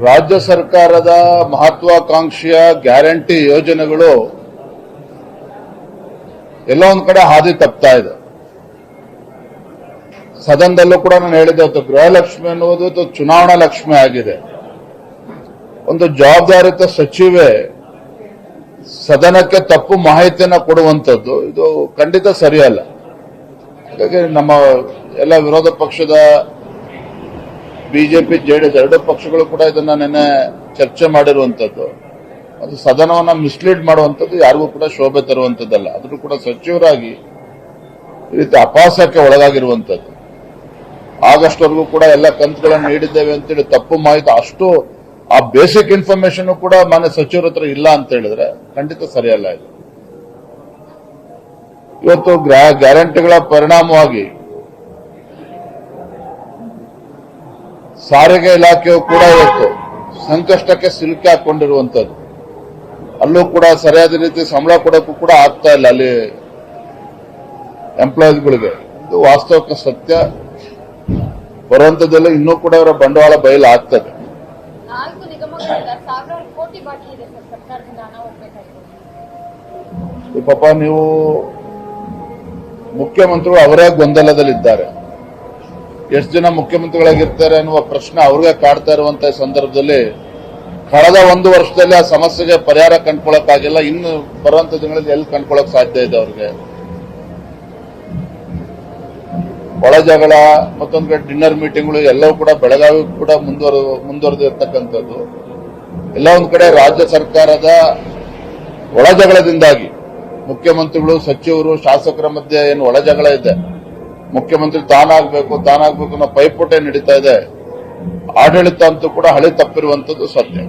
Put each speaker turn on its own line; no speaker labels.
ರಾಜ್ಯ ಸರ್ಕಾರದ ಮಹತ್ವಾಕಾಂಕ್ಷೆಯ ಗ್ಯಾರಂಟಿ ಯೋಜನೆಗಳು ಎಲ್ಲೋ ಒಂದ್ ಕಡೆ ಹಾದಿ ತಪ್ತಾ ಇದೆ. ಸದನದಲ್ಲೂ ಕೂಡ ನಾನು ಹೇಳಿದ್ದೆ, ಗೃಹಲಕ್ಷ್ಮಿ ಅನ್ನುವುದು ಚುನಾವಣಾ ಲಕ್ಷ್ಮಿ ಆಗಿದೆ. ಒಂದು ಜವಾಬ್ದಾರಿತ ಸಚಿವೆ ಸದನಕ್ಕೆ ತಪ್ಪು ಮಾಹಿತಿಯನ್ನು ಕೊಡುವಂಥದ್ದು ಇದು ಖಂಡಿತ ಸರಿಯಲ್ಲ. ಹಾಗಾಗಿ ನಮ್ಮ ಎಲ್ಲ ವಿರೋಧ ಪಕ್ಷದ ಬಿಜೆಪಿ ಜೆಡಿಎಸ್ ಎರಡೂ ಪಕ್ಷಗಳು ಕೂಡ ಇದನ್ನ ನಿನ್ನೆ ಚರ್ಚೆ ಮಾಡಿರುವಂತದ್ದು. ಅದು ಸದನವನ್ನ ಮಿಸ್ಲೀಡ್ ಮಾಡುವಂಥದ್ದು ಯಾರಿಗೂ ಕೂಡ ಶೋಭೆ ತರುವಂತದ್ದಲ್ಲ. ಆದರೂ ಕೂಡ ಸಚಿವರಾಗಿ ಈ ರೀತಿ ಅಪಹಾಸ್ಯಕ್ಕೆ ಒಳಗಾಗಿರುವಂತದ್ದು. ಆಗಸ್ಟ್ ವರೆಗೂ ಕೂಡ ಎಲ್ಲ ಕಂತುಗಳನ್ನು ನೀಡಿದ್ದೇವೆ ಅಂತೇಳಿ ತಪ್ಪು ಮಾಹಿತಿ, ಅಷ್ಟು ಆ ಬೇಸಿಕ್ ಇನ್ಫಾರ್ಮೇಶನ್ ಕೂಡ ಮಾನ್ಯ ಸಚಿವರ ಹತ್ರ ಇಲ್ಲ ಅಂತ ಹೇಳಿದ್ರೆ ಖಂಡಿತ ಸರಿಯಲ್ಲ. ಇದು ಇವತ್ತು ಗ್ಯಾರಂಟಿಗಳ ಪರಿಣಾಮವಾಗಿ ಸಾರಿಗೆ ಇಲಾಖೆಯು ಕೂಡ ಇವತ್ತು ಸಂಕಷ್ಟಕ್ಕೆ ಸಿಲುಕಿ ಹಾಕೊಂಡಿರುವಂತದ್ದು. ಅಲ್ಲೂ ಕೂಡ ಸರಿಯಾದ ರೀತಿ ಸಂಬಳ ಕೊಡೋಕ್ಕೂ ಕೂಡ ಆಗ್ತಾ ಇಲ್ಲ ಅಲ್ಲಿ ಎಂಪ್ಲಾಯೀಸ್ಗಳಿಗೆ. ಇದು ವಾಸ್ತವಿಕ ಸತ್ಯ. ಬರುವಂತದ್ದೆಲ್ಲ ಇನ್ನೂ ಕೂಡ ಅವರ ಬಂಡವಾಳ ಬಯಲು ಆಗ್ತದೆ. ಪಾಪ ನೀವು ಮುಖ್ಯಮಂತ್ರಿಗಳು ಅವರೇ ಗೊಂದಲದಲ್ಲಿದ್ದಾರೆ. ಎಷ್ಟು ಜನ ಮುಖ್ಯಮಂತ್ರಿಗಳಾಗಿರ್ತಾರೆ ಅನ್ನುವ ಪ್ರಶ್ನೆ ಅವ್ರಿಗೆ ಕಾಡ್ತಾ ಇರುವಂತಹ ಸಂದರ್ಭದಲ್ಲಿ ಕಳೆದ ಒಂದು ವರ್ಷದಲ್ಲಿ ಆ ಸಮಸ್ಯೆಗೆ ಪರಿಹಾರ ಕಂಡುಕೊಳ್ಳಕ್ಕಾಗಿಲ್ಲ. ಇನ್ನು ಬರುವಂತ ದಿನಗಳಲ್ಲಿ ಎಲ್ಲಿ ಕಂಡುಕೊಳ್ಳಕ್ ಸಾಧ್ಯ ಇದೆ ಅವ್ರಿಗೆ? ಒಳ ಜಗಳ, ಮತ್ತೊಂದು ಕಡೆ ಡಿನ್ನರ್ ಮೀಟಿಂಗ್ಗಳು ಎಲ್ಲವೂ ಕೂಡ ಬೆಳಗಾವಿ ಕೂಡ ಮುಂದುವರೆದಿರ್ತಕ್ಕಂಥದ್ದು. ಎಲ್ಲ ಒಂದ್ ಕಡೆ ರಾಜ್ಯ ಸರ್ಕಾರದ ಒಳ ಜಗಳದಿಂದಾಗಿ ಮುಖ್ಯಮಂತ್ರಿಗಳು, ಸಚಿವರು, ಶಾಸಕರ ಮಧ್ಯೆ ಏನು ಒಳ ಜಗಳ ಇದೆ, ಮುಖ್ಯಮಂತ್ರಿ ತಾನಾಗಬೇಕು ಅನ್ನೋ ಪೈಪೋಟಿ ನಡೀತಾ ಇದೆ. ಆಡಳಿತ ಅಂತೂ ಕೂಡ ಹಳಿ ತಪ್ಪಿರುವಂತದ್ದು ಸತ್ಯ.